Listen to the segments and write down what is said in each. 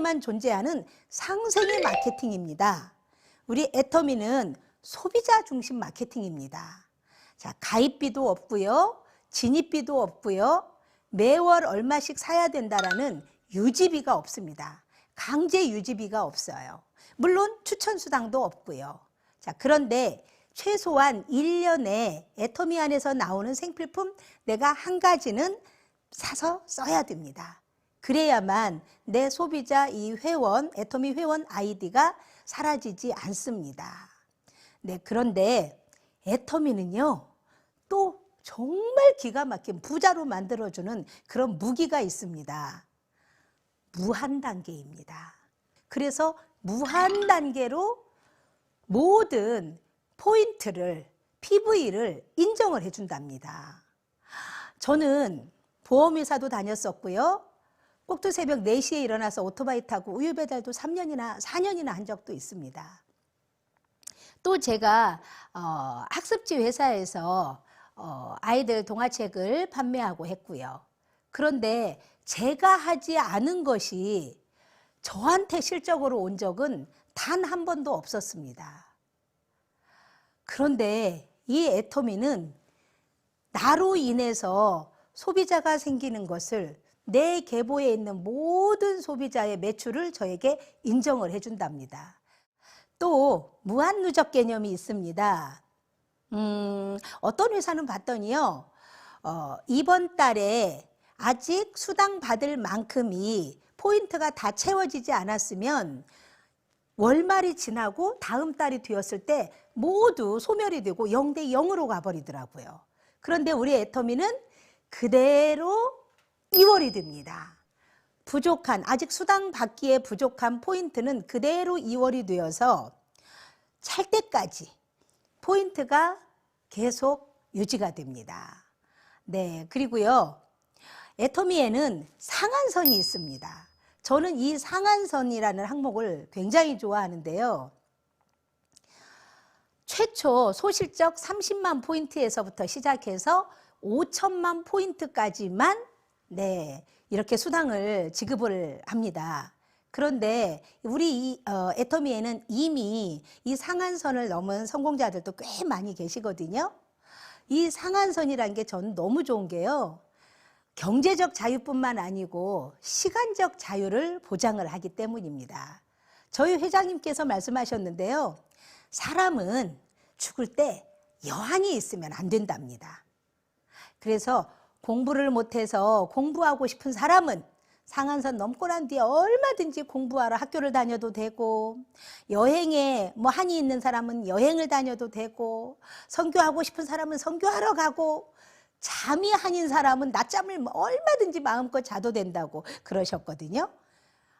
세상에만 존재하는 상생의 마케팅입니다. 우리 애터미는 소비자 중심 마케팅입니다. 자, 가입비도 없고요. 진입비도 없고요. 매월 얼마씩 사야 된다라는 유지비가 없습니다. 강제 유지비가 없어요. 물론 추천 수당도 없고요. 자, 그런데 최소한 1년에 애터미 안에서 나오는 생필품 내가 한 가지는 사서 써야 됩니다. 그래야만 내 소비자 이 회원, 애터미 회원 아이디가 사라지지 않습니다. 네, 그런데 애터미는요, 또 정말 기가 막힌 부자로 만들어주는 그런 무기가 있습니다. 무한 단계입니다. 그래서 무한 단계로 모든 포인트를, PV를 인정을 해준답니다. 저는 보험회사도 다녔었고요. 꼭두 새벽 4시에 일어나서 오토바이 타고 우유 배달도 4년이나 한 적도 있습니다. 또 제가 학습지 회사에서 아이들 동화책을 판매하고 했고요. 그런데 제가 하지 않은 것이 저한테 실적으로 온 적은 단 한 번도 없었습니다. 그런데 이 애터미는 나로 인해서 소비자가 생기는 것을 내 계보에 있는 모든 소비자의 매출을 저에게 인정을 해준답니다. 또 무한 누적 개념이 있습니다. 어떤 회사는 봤더니요, 이번 달에 아직 수당 받을 만큼이 포인트가 다 채워지지 않았으면 월말이 지나고 다음 달이 되었을 때 모두 소멸이 되고 0대 0으로 가버리더라고요. 그런데 우리 애터미는 그대로 2월이 됩니다. 부족한, 아직 수당 받기에 부족한 포인트는 그대로 2월이 되어서 찰 때까지 포인트가 계속 유지가 됩니다. 네, 그리고요, 애터미에는 상한선이 있습니다. 저는 이 상한선이라는 항목을 굉장히 좋아하는데요. 최초 소실적 30만 포인트에서부터 시작해서 5천만 포인트까지만 네, 이렇게 수당을 지급을 합니다. 그런데 우리 이 애터미에는 이미 이 상한선을 넘은 성공자들도 꽤 많이 계시거든요. 이 상한선이라는 게 저는 너무 좋은 게요, 경제적 자유뿐만 아니고 시간적 자유를 보장을 하기 때문입니다. 저희 회장님께서 말씀하셨는데요, 사람은 죽을 때 여한이 있으면 안 된답니다. 그래서 공부를 못해서 공부하고 싶은 사람은 상한선 넘고 난 뒤에 얼마든지 공부하러 학교를 다녀도 되고, 여행에 한이 있는 사람은 여행을 다녀도 되고, 선교하고 싶은 사람은 선교하러 가고, 잠이 한인 사람은 낮잠을 얼마든지 마음껏 자도 된다고 그러셨거든요.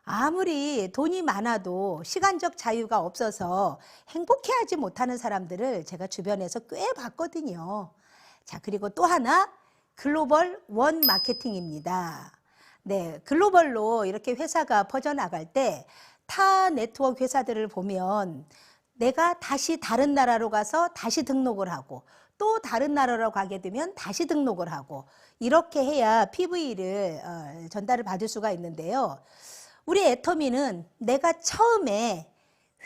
아무리 돈이 많아도 시간적 자유가 없어서 행복해하지 못하는 사람들을 제가 주변에서 꽤 봤거든요. 자, 그리고 또 하나, 글로벌 원 마케팅입니다. 네, 글로벌로 이렇게 회사가 퍼져나갈 때 타 네트워크 회사들을 보면 내가 다시 다른 나라로 가서 다시 등록을 하고, 또 다른 나라로 가게 되면 다시 등록을 하고, 이렇게 해야 PV를 전달을 받을 수가 있는데요. 우리 애터미는 내가 처음에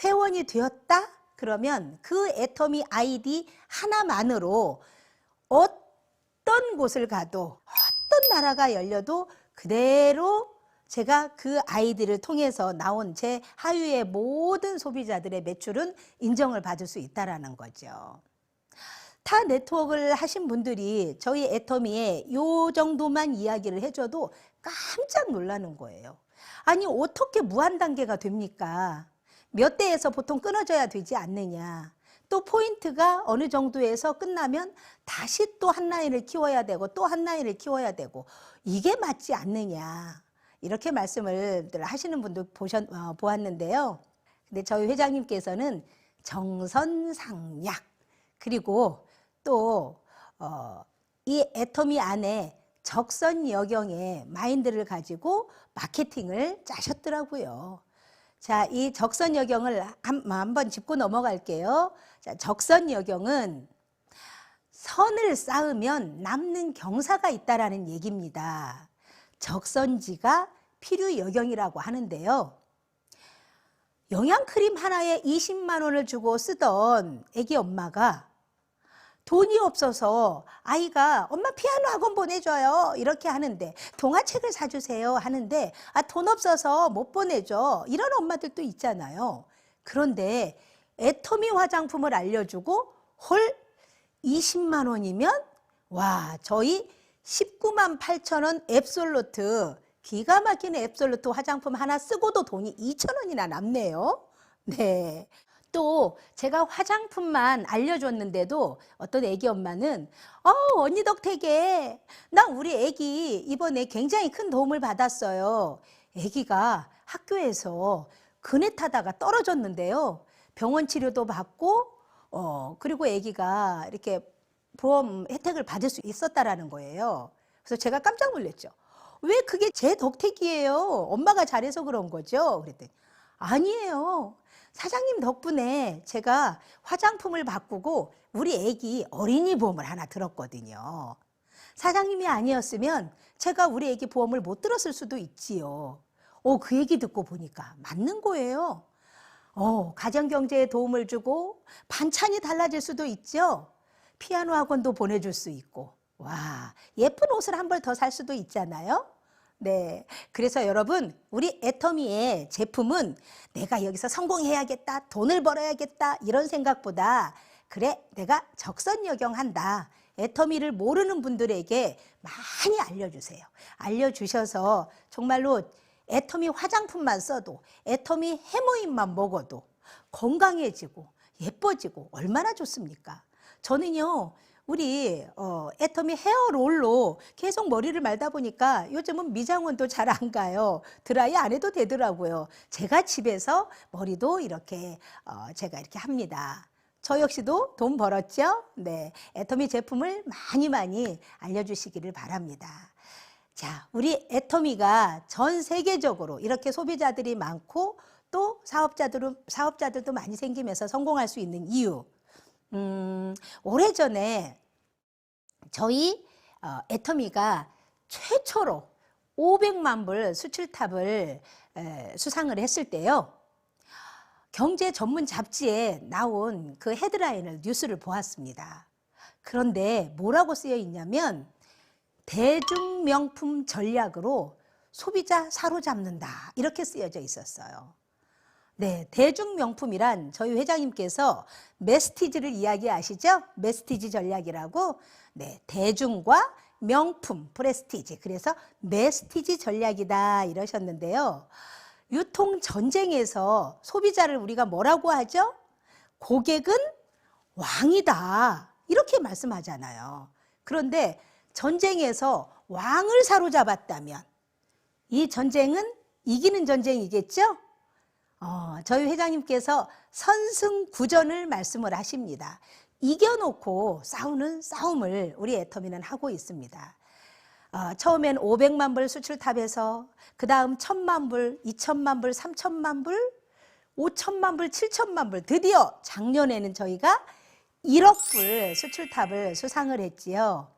회원이 되었다 그러면 그 애터미 아이디 하나만으로 어떤 곳을 가도, 어떤 나라가 열려도 그대로 제가 그 아이디를 통해서 나온 제 하유의 모든 소비자들의 매출은 인정을 받을 수 있다는 거죠. 타 네트워크를 하신 분들이 저희 애터미에 요 정도만 이야기를 해줘도 깜짝 놀라는 거예요. 아니, 어떻게 무한 단계가 됩니까? 몇 대에서 보통 끊어져야 되지 않느냐. 또 포인트가 어느 정도에서 끝나면 다시 또 한 라인을 키워야 되고, 또 한 라인을 키워야 되고, 이게 맞지 않느냐. 이렇게 말씀을 하시는 분도 보았는데요. 근데 저희 회장님께서는 정선상약, 그리고 또 이 애터미 안에 적선여경의 마인드를 가지고 마케팅을 짜셨더라고요. 자, 이 적선여경을 한번 짚고 넘어갈게요. 자, 적선여경은 선을 쌓으면 남는 경사가 있다라는 얘기입니다. 적선지가 필요여경이라고 하는데요. 영양크림 하나에 20만 원을 주고 쓰던 애기 엄마가 돈이 없어서 아이가 엄마 피아노 학원 보내줘요 이렇게 하는데, 동화책을 사주세요 하는데 돈 없어서 못 보내줘, 이런 엄마들도 있잖아요. 그런데 애터미 화장품을 알려주고 헐 20만 원이면 와, 저희 19만 8천 원 앱솔루트, 기가 막힌 앱솔루트 화장품 하나 쓰고도 돈이 2천 원이나 남네요. 네. 또 제가 화장품만 알려줬는데도 어떤 애기 엄마는 언니 덕택에 나 우리 애기 이번에 굉장히 큰 도움을 받았어요. 애기가 학교에서 그네 타다가 떨어졌는데요. 병원 치료도 받고 그리고 애기가 이렇게 보험 혜택을 받을 수 있었다라는 거예요. 그래서 제가 깜짝 놀랐죠. 왜 그게 제 덕택이에요? 엄마가 잘해서 그런 거죠? 그랬더니 아니에요. 사장님 덕분에 제가 화장품을 바꾸고 우리 애기 어린이 보험을 하나 들었거든요. 사장님이 아니었으면 제가 우리 애기 보험을 못 들었을 수도 있지요. 그 얘기 듣고 보니까 맞는 거예요. 가정경제에 도움을 주고 반찬이 달라질 수도 있죠. 피아노 학원도 보내줄 수 있고, 와, 예쁜 옷을 한 벌 더 살 수도 있잖아요. 네, 그래서 여러분, 우리 애터미의 제품은 내가 여기서 성공해야겠다, 돈을 벌어야겠다 이런 생각보다 그래, 내가 적선역용한다. 애터미를 모르는 분들에게 많이 알려주세요. 알려주셔서 정말로 애터미 화장품만 써도, 애터미 해모임만 먹어도 건강해지고 예뻐지고 얼마나 좋습니까? 저는요, 우리 애터미 헤어롤로 계속 머리를 말다 보니까 요즘은 미장원도 잘 안 가요. 드라이 안 해도 되더라고요. 제가 집에서 머리도 이렇게 제가 이렇게 합니다. 저 역시도 돈 벌었죠? 네, 애터미 제품을 많이 알려주시기를 바랍니다. 자, 우리 애터미가 전 세계적으로 이렇게 소비자들이 많고 또 사업자들도 많이 생기면서 성공할 수 있는 이유, 오래전에 저희 애터미가 최초로 500만 불 수출탑을 수상을 했을 때요, 경제 전문 잡지에 나온 그 헤드라인을 뉴스를 보았습니다. 그런데 뭐라고 쓰여 있냐면 대중명품 전략으로 소비자 사로잡는다 이렇게 쓰여져 있었어요. 네, 대중명품이란 저희 회장님께서 메스티지를 이야기하시죠? 메스티지 전략이라고. 네, 대중과 명품, 프레스티지. 그래서 메스티지 전략이다 이러셨는데요. 유통 전쟁에서 소비자를 우리가 뭐라고 하죠? 고객은 왕이다 이렇게 말씀하잖아요. 그런데 전쟁에서 왕을 사로잡았다면 이 전쟁은 이기는 전쟁이겠죠? 저희 회장님께서 선승구전을 말씀을 하십니다. 이겨놓고 싸우는 싸움을 우리 애터미는 하고 있습니다. 처음엔 500만 불 수출탑에서 그 다음 1000만 불, 2000만 불, 3000만 불, 5000만 불, 7000만 불, 드디어 작년에는 저희가 1억 불 수출탑을 수상을 했지요.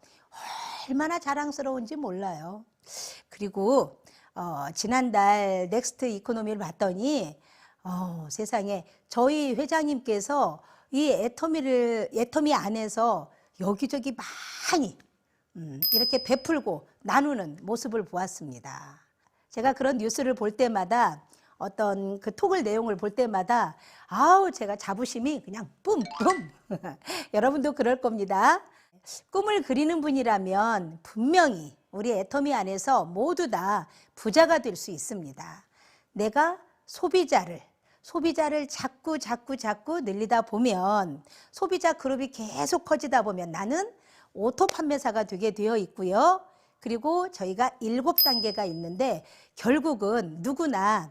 얼마나 자랑스러운지 몰라요. 그리고 지난달 넥스트 이코노미를 봤더니 세상에 저희 회장님께서 이 애터미 안에서 여기저기 많이 이렇게 베풀고 나누는 모습을 보았습니다. 제가 그런 뉴스를 볼 때마다, 어떤 그 톡을 내용을 볼 때마다 제가 자부심이 그냥 뿜뿜. 여러분도 그럴 겁니다. 꿈을 그리는 분이라면 분명히 우리 애터미 안에서 모두 다 부자가 될 수 있습니다. 내가 소비자를 자꾸 늘리다 보면, 소비자 그룹이 계속 커지다 보면 나는 오토 판매사가 되게 되어 있고요. 그리고 저희가 7단계가 있는데 결국은 누구나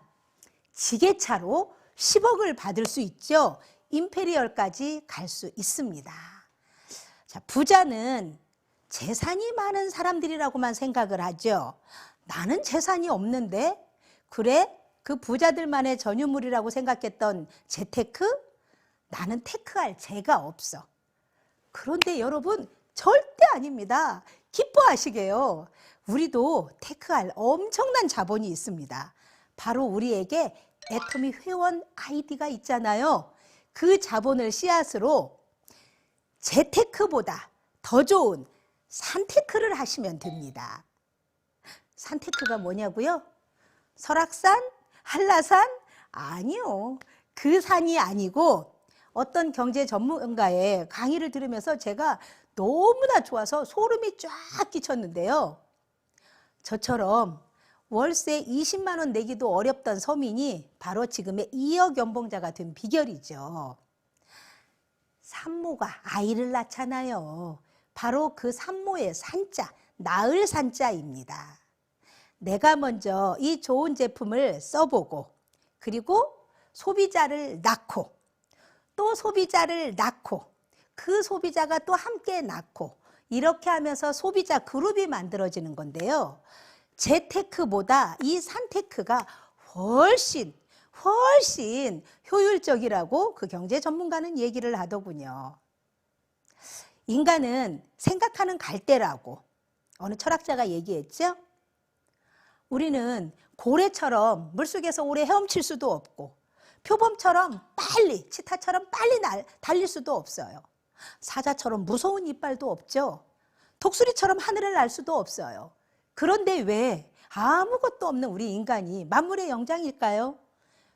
지게차로 10억을 받을 수 있죠. 임페리얼까지 갈 수 있습니다. 자, 부자는 재산이 많은 사람들이라고만 생각을 하죠. 나는 재산이 없는데, 그래? 그 부자들만의 전유물이라고 생각했던 재테크? 나는 테크할 재가 없어. 그런데 여러분, 절대 아닙니다. 기뻐하시게요. 우리도 테크할 엄청난 자본이 있습니다. 바로 우리에게 애터미 회원 아이디가 있잖아요. 그 자본을 씨앗으로 재테크보다 더 좋은 산테크를 하시면 됩니다. 산테크가 뭐냐고요? 설악산? 한라산? 아니요. 그 산이 아니고 어떤 경제 전문가의 강의를 들으면서 제가 너무나 좋아서 소름이 쫙 끼쳤는데요. 저처럼 월세 20만 원 내기도 어렵던 서민이 바로 지금의 2억 연봉자가 된 비결이죠. 산모가 아이를 낳잖아요. 바로 그 산모의 산자, 낳을 산자입니다. 내가 먼저 이 좋은 제품을 써보고 그리고 소비자를 낳고 또 소비자를 낳고 그 소비자가 또 함께 낳고 이렇게 하면서 소비자 그룹이 만들어지는 건데요. 재테크보다 이 산테크가 훨씬 효율적이라고 그 경제 전문가는 얘기를 하더군요. 인간은 생각하는 갈대라고 어느 철학자가 얘기했죠. 우리는 고래처럼 물속에서 오래 헤엄칠 수도 없고 표범처럼 빨리, 치타처럼 빨리 달릴 수도 없어요. 사자처럼 무서운 이빨도 없죠. 독수리처럼 하늘을 날 수도 없어요. 그런데 왜 아무것도 없는 우리 인간이 만물의 영장일까요?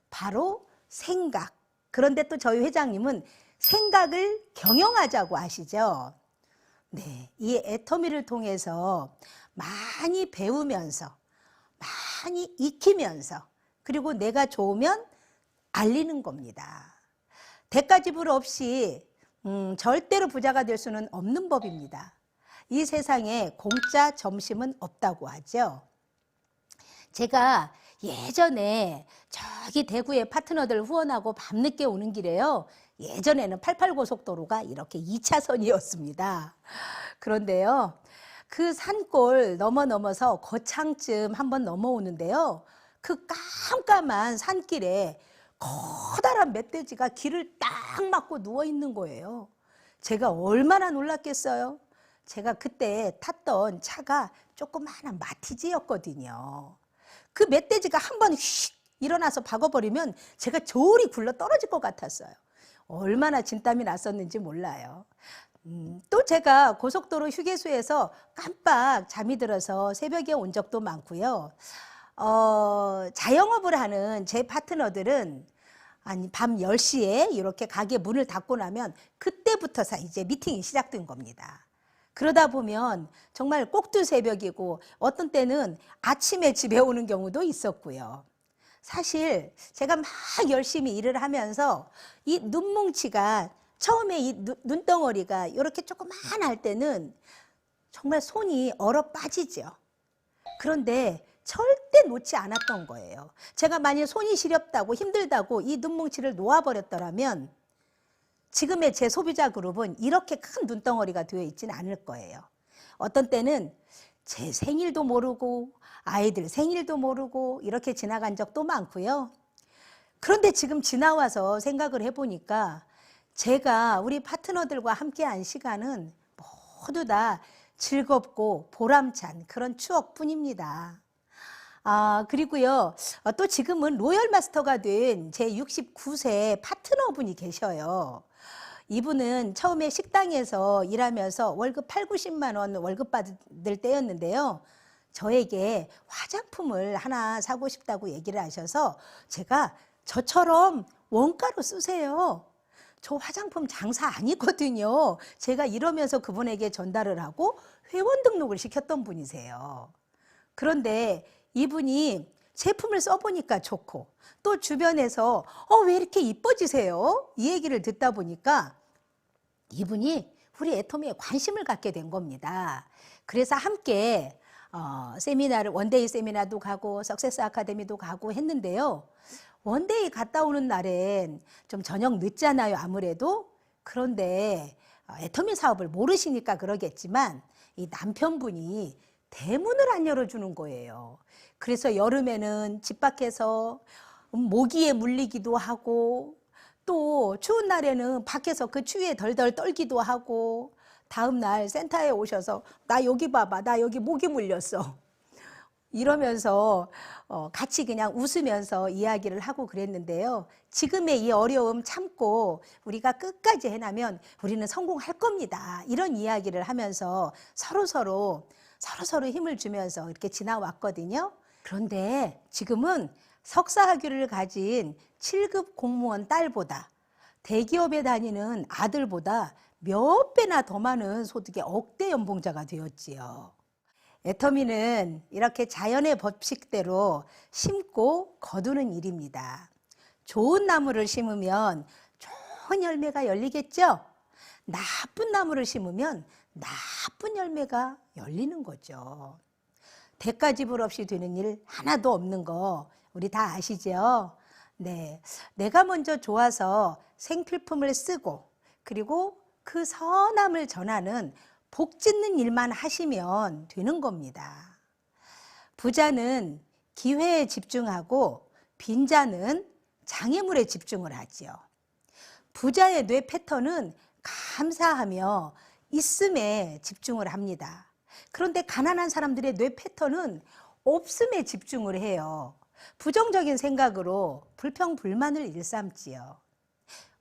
바로 생각. 그런데 또 저희 회장님은 생각을 경영하자고 하시죠. 네, 이 애터미를 통해서 많이 배우면서 많이 익히면서 그리고 내가 좋으면 알리는 겁니다. 대가 지불 없이 절대로 부자가 될 수는 없는 법입니다. 이 세상에 공짜 점심은 없다고 하죠. 제가 예전에 저기 대구의 파트너들 후원하고 밤늦게 오는 길에요. 예전에는 88고속도로가 이렇게 2차선이었습니다. 그런데요. 그 산골 넘어서 거창쯤 한번 넘어오는데요. 그 깜깜한 산길에 커다란 멧돼지가 길을 딱 막고 누워있는 거예요. 제가 얼마나 놀랐겠어요. 제가 그때 탔던 차가 조그마한 마티즈였거든요. 그 멧돼지가 한번 휙 일어나서 박아버리면 제가 저리 굴러 떨어질 것 같았어요. 얼마나 진땀이 났었는지 몰라요. 또 제가 고속도로 휴게소에서 깜빡 잠이 들어서 새벽에 온 적도 많고요. 자영업을 하는 제 파트너들은 밤 10시에 이렇게 가게 문을 닫고 나면 그때부터 이제 미팅이 시작된 겁니다. 그러다 보면 정말 꼭두 새벽이고 어떤 때는 아침에 집에 오는 경우도 있었고요. 사실 제가 막 열심히 일을 하면서 이 눈뭉치가 처음에 이 눈덩어리가 이렇게 조그만할 때는 정말 손이 얼어 빠지죠. 그런데 절대 놓지 않았던 거예요. 제가 만약 손이 시렵다고 힘들다고 이 눈뭉치를 놓아버렸더라면 지금의 제 소비자 그룹은 이렇게 큰 눈덩어리가 되어 있지는 않을 거예요. 어떤 때는 제 생일도 모르고 아이들 생일도 모르고 이렇게 지나간 적도 많고요. 그런데 지금 지나와서 생각을 해보니까 제가 우리 파트너들과 함께한 시간은 모두 다 즐겁고 보람찬 그런 추억뿐입니다. 그리고요, 또 지금은 로열 마스터가 된 제 69세 파트너분이 계셔요. 이분은 처음에 식당에서 일하면서 월급 8, 90만 원 월급 받을 때였는데요. 저에게 화장품을 하나 사고 싶다고 얘기를 하셔서 제가 저처럼 원가로 쓰세요. 저 화장품 장사 아니거든요. 제가 이러면서 그분에게 전달을 하고 회원 등록을 시켰던 분이세요. 그런데 이분이 제품을 써보니까 좋고 또 주변에서 왜 이렇게 이뻐지세요? 이 얘기를 듣다 보니까 이분이 우리 애터미에 관심을 갖게 된 겁니다. 그래서 함께 세미나를 원데이 세미나도 가고 석세스 아카데미도 가고 했는데요. 원데이 갔다 오는 날엔 좀 저녁 늦잖아요, 아무래도. 그런데 애터미 사업을 모르시니까 그러겠지만 이 남편분이 대문을 안 열어주는 거예요. 그래서 여름에는 집 밖에서 모기에 물리기도 하고 또 추운 날에는 밖에서 그 추위에 덜덜 떨기도 하고 다음 날 센터에 오셔서 나 여기 봐봐, 나 여기 모기 물렸어. 이러면서 같이 그냥 웃으면서 이야기를 하고 그랬는데요. 지금의 이 어려움 참고 우리가 끝까지 해나면 우리는 성공할 겁니다. 이런 이야기를 하면서 서로 힘을 주면서 이렇게 지나왔거든요. 그런데 지금은 석사학위를 가진 7급 공무원 딸보다 대기업에 다니는 아들보다 몇 배나 더 많은 소득의 억대 연봉자가 되었지요. 애터미는 이렇게 자연의 법칙대로 심고 거두는 일입니다. 좋은 나무를 심으면 좋은 열매가 열리겠죠? 나쁜 나무를 심으면 나쁜 열매가 열리는 거죠. 대가지불 없이 되는 일 하나도 없는 거 우리 다 아시죠? 네, 내가 먼저 좋아서 생필품을 쓰고 그리고 그 선함을 전하는 복 짓는 일만 하시면 되는 겁니다. 부자는 기회에 집중하고 빈자는 장애물에 집중을 하지요. 부자의 뇌 패턴은 감사하며 있음에 집중을 합니다. 그런데 가난한 사람들의 뇌 패턴은 없음에 집중을 해요. 부정적인 생각으로 불평불만을 일삼지요.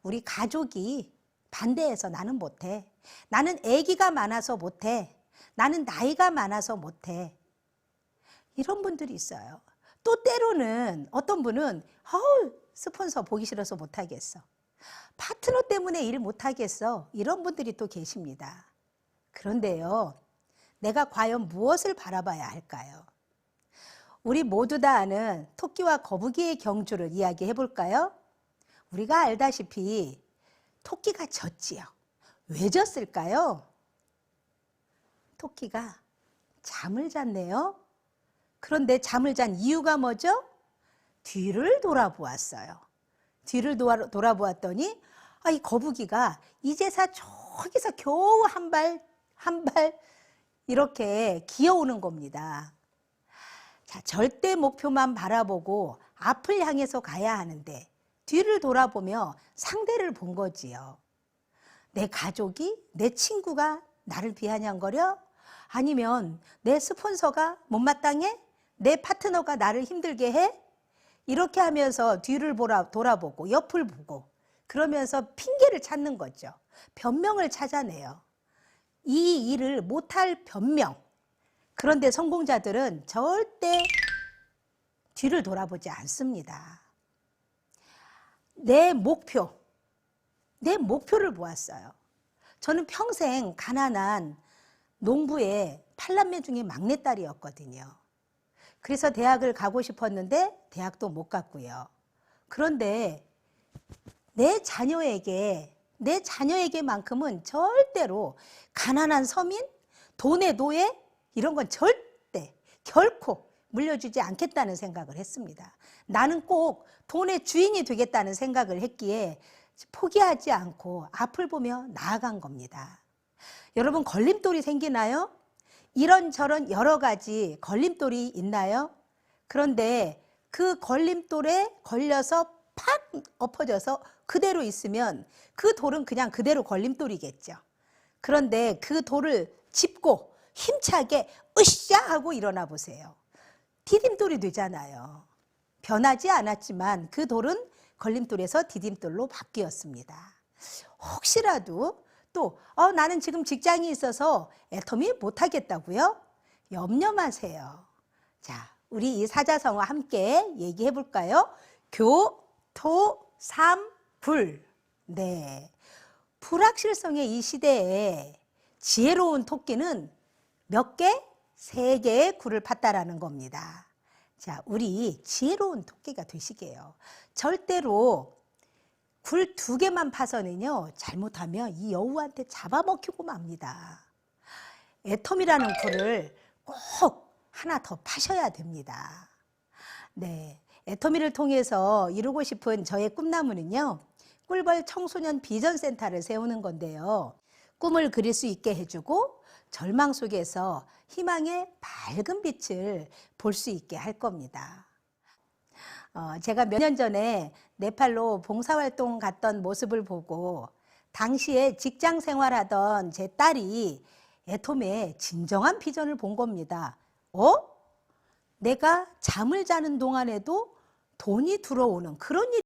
우리 가족이 반대해서 나는 못해. 나는 아기가 많아서 못해. 나는 나이가 많아서 못해. 이런 분들이 있어요. 또 때로는 어떤 분은 스폰서 보기 싫어서 못하겠어. 파트너 때문에 일 못하겠어. 이런 분들이 또 계십니다. 그런데요, 내가 과연 무엇을 바라봐야 할까요? 우리 모두 다 아는 토끼와 거북이의 경주를 이야기해 볼까요? 우리가 알다시피 토끼가 졌지요. 왜 졌을까요? 토끼가 잠을 잤네요. 그런데 잠을 잔 이유가 뭐죠? 뒤를 돌아보았어요. 뒤를 돌아보았더니 이 거북이가 이제서 저기서 겨우 한 발 이렇게 기어오는 겁니다. 자, 절대 목표만 바라보고 앞을 향해서 가야 하는데 뒤를 돌아보며 상대를 본 거지요. 내 가족이, 내 친구가 나를 비아냥거려? 아니면 내 스폰서가 못마땅해? 내 파트너가 나를 힘들게 해? 이렇게 하면서 뒤를 돌아보고 옆을 보고 그러면서 핑계를 찾는 거죠. 변명을 찾아내요. 이 일을 못할 변명. 그런데 성공자들은 절대 뒤를 돌아보지 않습니다. 내 목표를 보았어요. 저는 평생 가난한 농부의 8남매 중에 막내딸이었거든요. 그래서 대학을 가고 싶었는데 대학도 못 갔고요. 그런데 내 자녀에게만큼은 절대로 가난한 서민, 돈의 노예 이런 건 절대 결코 물려주지 않겠다는 생각을 했습니다. 나는 꼭 돈의 주인이 되겠다는 생각을 했기에 포기하지 않고 앞을 보며 나아간 겁니다. 여러분, 걸림돌이 생기나요? 이런저런 여러 가지 걸림돌이 있나요? 그런데 그 걸림돌에 걸려서 팍 엎어져서 그대로 있으면 그 돌은 그냥 그대로 걸림돌이겠죠. 그런데 그 돌을 짚고 힘차게 으쌰 하고 일어나 보세요. 디딤돌이 되잖아요. 변하지 않았지만 그 돌은 걸림돌에서 디딤돌로 바뀌었습니다. 혹시라도 또 나는 지금 직장이 있어서 애터미 못하겠다고요? 염려 마세요. 자, 우리 이 사자성어 함께 얘기해 볼까요? 교, 토, 삼, 불. 네, 불확실성의 이 시대에 지혜로운 토끼는 몇 개? 3개의 굴을 팠다라는 겁니다. 자, 우리 지혜로운 토끼가 되시게요. 절대로 굴 2개만 파서는요, 잘못하면 이 여우한테 잡아먹히고 맙니다. 애터미라는 굴을 꼭 하나 더 파셔야 됩니다. 네, 애터미를 통해서 이루고 싶은 저의 꿈나무는요, 꿀벌 청소년 비전센터를 세우는 건데요. 꿈을 그릴 수 있게 해주고 절망 속에서 희망의 밝은 빛을 볼 수 있게 할 겁니다. 제가 몇 년 전에 네팔로 봉사활동 갔던 모습을 보고 당시에 직장 생활하던 제 딸이 애터미의 진정한 비전을 본 겁니다. 내가 잠을 자는 동안에도 돈이 들어오는 그런 일이